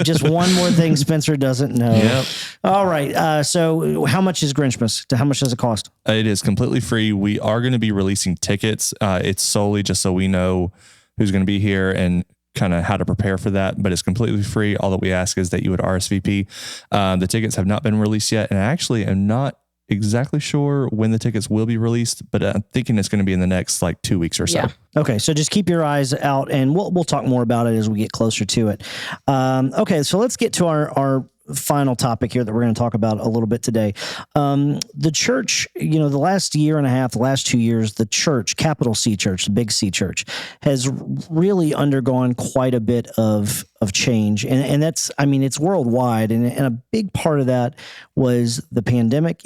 Just one more thing Spencer doesn't know. Yep. All right. So how much is Grinchmas? How much does it cost? It is completely free. We are going to be releasing tickets. It's solely just so we know who's going to be here and kind of how to prepare for that, but it's completely free. All that we ask is that you would RSVP. The tickets have not been released yet, and I actually am not exactly sure when the tickets will be released, but I'm thinking it's going to be in the next 2 weeks or so. Yeah. Okay, so just keep your eyes out, and we'll talk more about it as we get closer to it. Okay, so let's get to our final topic here that we're going to talk about a little bit today. The church, the last year and a half, the last 2 years, the church, capital C church, the big C church, has really undergone quite a bit of change. And that's, it's worldwide. And a big part of that was the pandemic,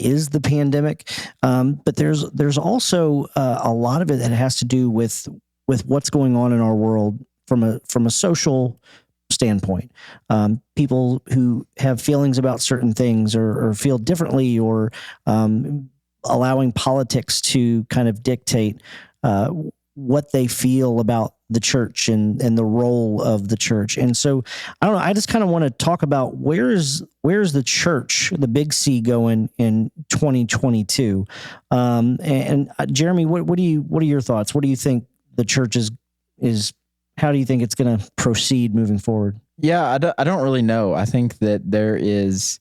but there's also a lot of it that has to do with what's going on in our world from a social standpoint. People who have feelings about certain things or feel differently, or allowing politics to kind of dictate what they feel about the church and the role of the church. And so, I don't know, I just kind of want to talk about where's the church, the big C, going in 2022. And Jeremy, what are your thoughts? What do you think the church is how do you think it's going to proceed moving forward? Yeah, I don't really know. I think that there's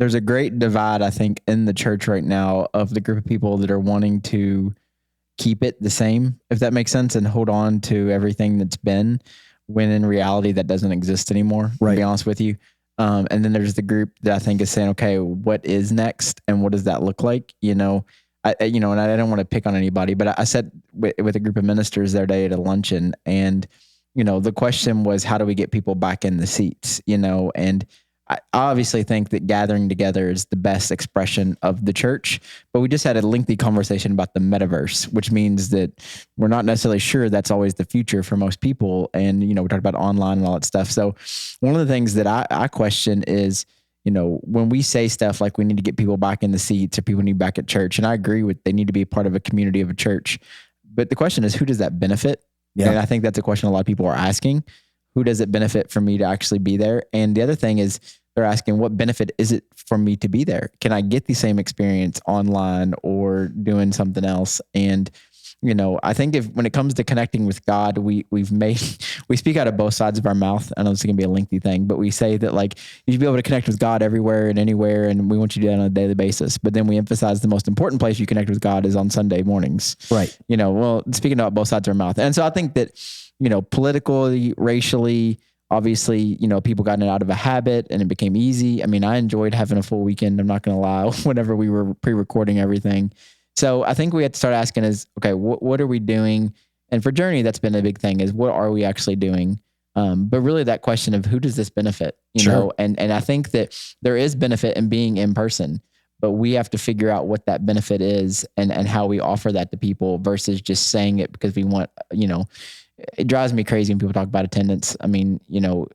a great divide, I think, in the church right now of the group of people that are wanting to keep it the same, if that makes sense, and hold on to everything that's been, when in reality that doesn't exist anymore, to be honest with you. And then there's the group that I think is saying, okay, what is next and what does that look like? And I don't want to pick on anybody, but I sat with a group of ministers the other day at a luncheon, and the question was, how do we get people back in the seats? And I obviously think that gathering together is the best expression of the church, but we just had a lengthy conversation about the metaverse, which means that we're not necessarily sure that's always the future for most people. And, we talked about online and all that stuff. So one of the things that I question is, when we say stuff like we need to get people back in the seats or people need back at church, and I agree with they need to be a part of a community of a church, but the question is, who does that benefit? Yeah. And I think that's a question a lot of people are asking. Who does it benefit for me to actually be there? And the other thing is they're asking, what benefit is it for me to be there? Can I get the same experience online or doing something else? And, I think when it comes to connecting with God, we speak out of both sides of our mouth. I know this is going to be a lengthy thing, but we say that you should be able to connect with God everywhere and anywhere. And we want you to do that on a daily basis. But then we emphasize the most important place you connect with God is on Sunday mornings. Right. Speaking about both sides of our mouth. And so I think that, politically, racially, obviously, people got it out of a habit and it became easy. I enjoyed having a full weekend. I'm not going to lie, whenever we were pre-recording everything. So I think we have to start asking is, okay, what are we doing? And for Journey, that's been a big thing is, what are we actually doing? But really that question of who does this benefit, you know, and I think that there is benefit in being in person, but we have to figure out what that benefit is and how we offer that to people versus just saying it because we want, you know, it drives me crazy when people talk about attendance. I mean, you know,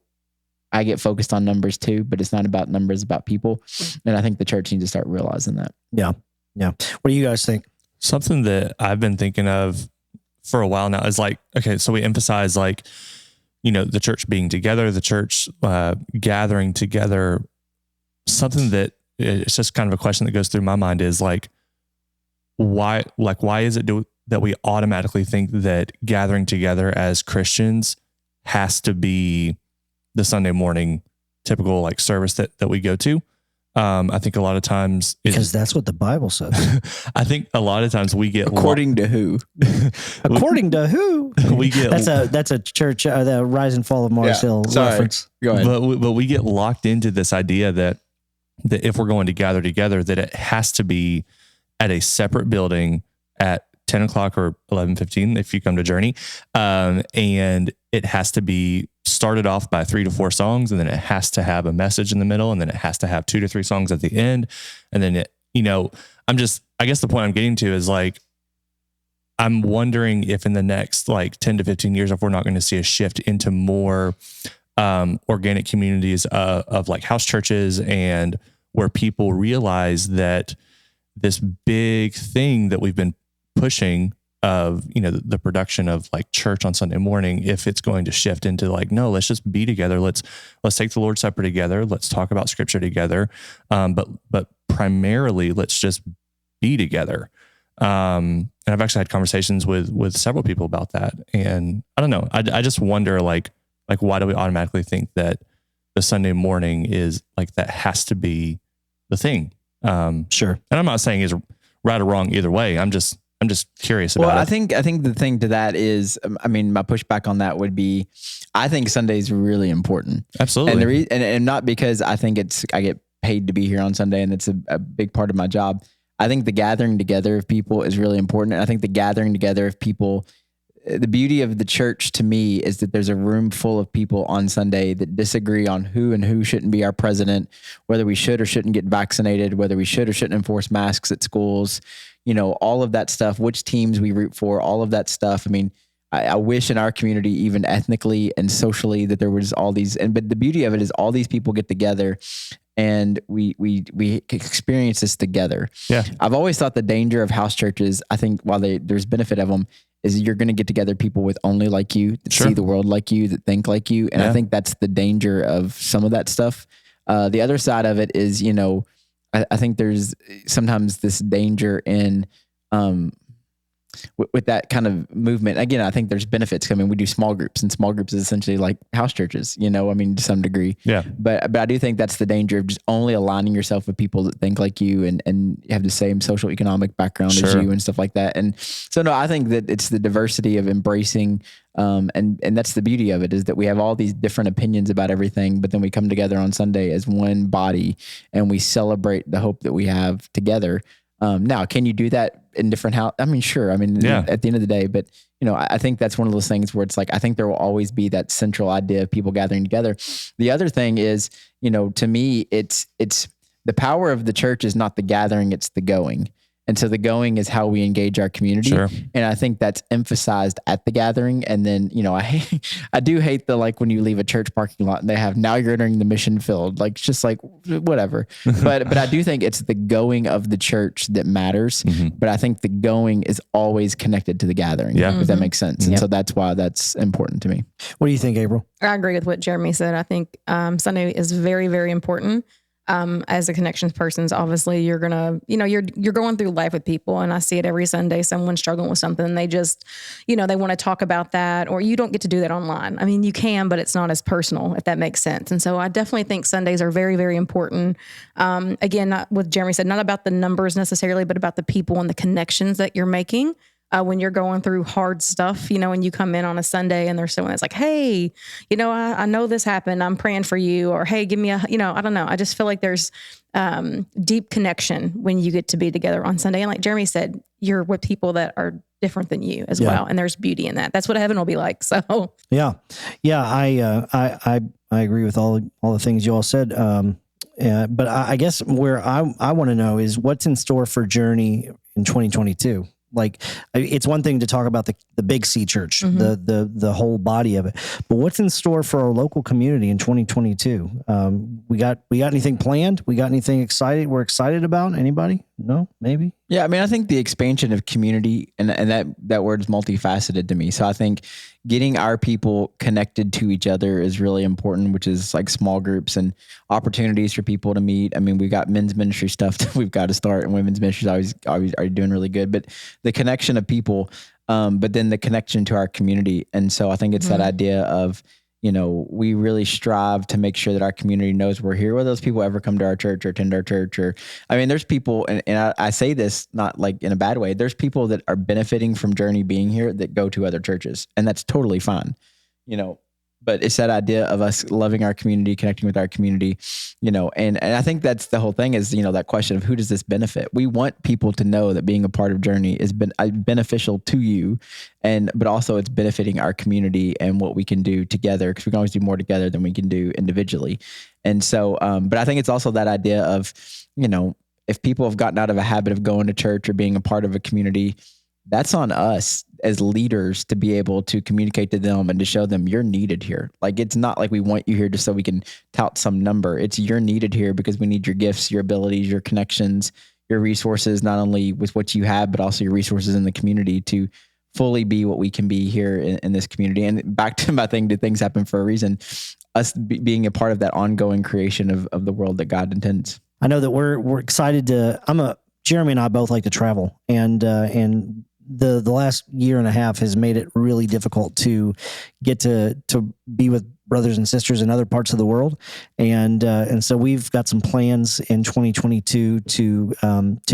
I get focused on numbers too, but it's not about numbers, it's about people. And I think the church needs to start realizing that. Yeah. Yeah. What do you guys think? Something that I've been thinking of for a while now is like, okay, so we emphasize like, you know, the church being together, the church gathering together. Something that it's just kind of a question that goes through my mind is like, why is it that we automatically think that gathering together as Christians has to be the Sunday morning typical like service that we go to? I think a lot of times because that's what the Bible says. I think a lot of times we get according to who? According to who? We get that's a church the Rise and Fall of Mars Hill reference. Go ahead. But we get locked into this idea that if we're going to gather together, that it has to be at a separate building at 10 o'clock or 11:15 if you come to Journey, and it has to be started off by 3 to 4 songs, and then it has to have a message in the middle, and then it has to have 2 to 3 songs at the end. And then I guess the point I'm getting to is like, I'm wondering if in the next like 10 to 15 years, if we're not going to see a shift into more organic communities of like house churches, and where people realize that this big thing that we've been pushing of, you know, the production of like church on Sunday morning, if it's going to shift into like, no, let's just be together. Let's take the Lord's Supper together. Let's talk about scripture together. But primarily let's just be together. And I've actually had conversations with several people about that. And I don't know, I just wonder like, why do we automatically think that the Sunday morning is like, that has to be the thing? Sure. And I'm not saying it's right or wrong either way. I'm just curious about it. I think the thing to that is, I mean, my pushback on that would be, I think Sunday is really important. Absolutely. And not because I think I get paid to be here on Sunday and it's a big part of my job. I think the gathering together of people is really important. And I think the gathering together of people, the beauty of the church to me is that there's a room full of people on Sunday that disagree on who and who shouldn't be our president, whether we should or shouldn't get vaccinated, whether we should or shouldn't enforce masks at schools, you know, all of that stuff, which teams we root for, all of that stuff. I mean, I wish in our community, even ethnically and socially, that there was all these, but the beauty of it is all these people get together and we experience this together. Yeah. I've always thought the danger of house churches, I think while there's benefit of them, is you're going to get together people with only like you, that see the world like you, that think like you. And I think that's the danger of some of that stuff. The other side of it is, you know, I think there's sometimes this danger in, with that kind of movement. Again, I think there's benefits. I mean, we do small groups, and small groups is essentially like house churches, you know, I mean, to some degree. Yeah. But I do think that's the danger of just only aligning yourself with people that think like you and have the same social economic background as you and stuff like that. And so, no, I think that it's the diversity of embracing, and that's the beauty of it, is that we have all these different opinions about everything, but then we come together on Sunday as one body and we celebrate the hope that we have together. Now, can you do that in different house? I mean, sure. I mean, at the end of the day, but you know, I think that's one of those things where it's like, I think there will always be that central idea of people gathering together. The other thing is, you know, to me, it's the power of the church is not the gathering, it's the going. And so the going is how we engage our community. Sure. And I think that's emphasized at the gathering. And then, you know, I do hate the, like when you leave a church parking lot and they have, now you're entering the mission field, like, it's just like, whatever. but I do think it's the going of the church that matters. Mm-hmm. But I think the going is always connected to the gathering, if that makes sense. And so that's why that's important to me. What do you think, April? I agree with what Jeremy said. I think Sunday is very, very important. As a connections person, obviously you're gonna, you know, you're going through life with people, and I see it every Sunday. Someone's struggling with something, and they just, you know, they want to talk about that, or you don't get to do that online. I mean, you can, but it's not as personal, if that makes sense. And so I definitely think Sundays are very, very important. Again, not what Jeremy said, not about the numbers necessarily, but about the people and the connections that you're making. When you're going through hard stuff, you know, and you come in on a Sunday and there's someone that's like, hey, you know, I know this happened. I'm praying for you. Or, hey, give me a, you know, I don't know. I just feel like there's deep connection when you get to be together on Sunday. And like Jeremy said, you're with people that are different than you as well. And there's beauty in that. That's what heaven will be like. So yeah. I agree with all the things you all said. But I guess where I want to know is what's in store for Journey in 2022. Like, it's one thing to talk about the Big C Church, the whole body of it, but what's in store for our local community in 2022? We got anything planned? We got anything excited? We're excited about? Anybody? No, maybe. Yeah, I mean, I think the expansion of community and that word is multifaceted to me. So I think getting our people connected to each other is really important, which is like small groups and opportunities for people to meet. I mean, we got men's ministry stuff that we've got to start, and women's ministry is always are doing really good. But the connection of people, but then the connection to our community. And so I think it's that idea of, we really strive to make sure that our community knows we're here. Whether those people ever come to our church or attend our church, there's people, and I say this not like in a bad way, there's people that are benefiting from Journey being here that go to other churches, and that's totally fine, but it's that idea of us loving our community, connecting with our community, and I think that's the whole thing is, that question of who does this benefit? We want people to know that being a part of Journey is beneficial to you, but also it's benefiting our community and what we can do together, because we can always do more together than we can do individually. And so, but I think it's also that idea of, if people have gotten out of a habit of going to church or being a part of a community, that's on us as leaders to be able to communicate to them and to show them you're needed here. Like, it's not like we want you here just so we can tout some number. It's you're needed here because we need your gifts, your abilities, your connections, your resources, not only with what you have, but also your resources in the community to fully be what we can be here in this community. And back to my thing, do things happen for a reason? Us being a part of that ongoing creation of the world that God intends. I know that we're excited to, Jeremy and I both like to travel, and the last year and a half has made it really difficult to get to be with brothers and sisters in other parts of the world. And so we've got some plans in 2022 to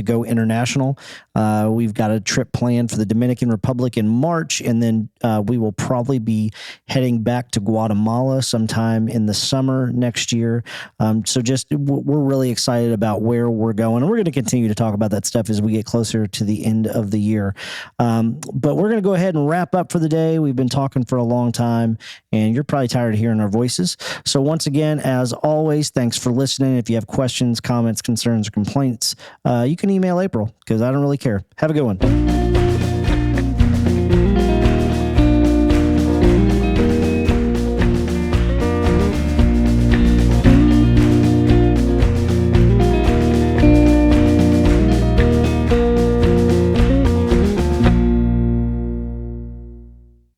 go international. We've got a trip planned for the Dominican Republic in March, and then we will probably be heading back to Guatemala sometime in the summer next year. So we're really excited about where we're going, and we're going to continue to talk about that stuff as we get closer to the end of the year. But we're going to go ahead and wrap up for the day. We've been talking for a long time, and you're probably tired of hearing our voices. So once again, as always, thanks for listening. If you have questions, comments, concerns, or complaints, you can email April, because I don't really care. Have a good one.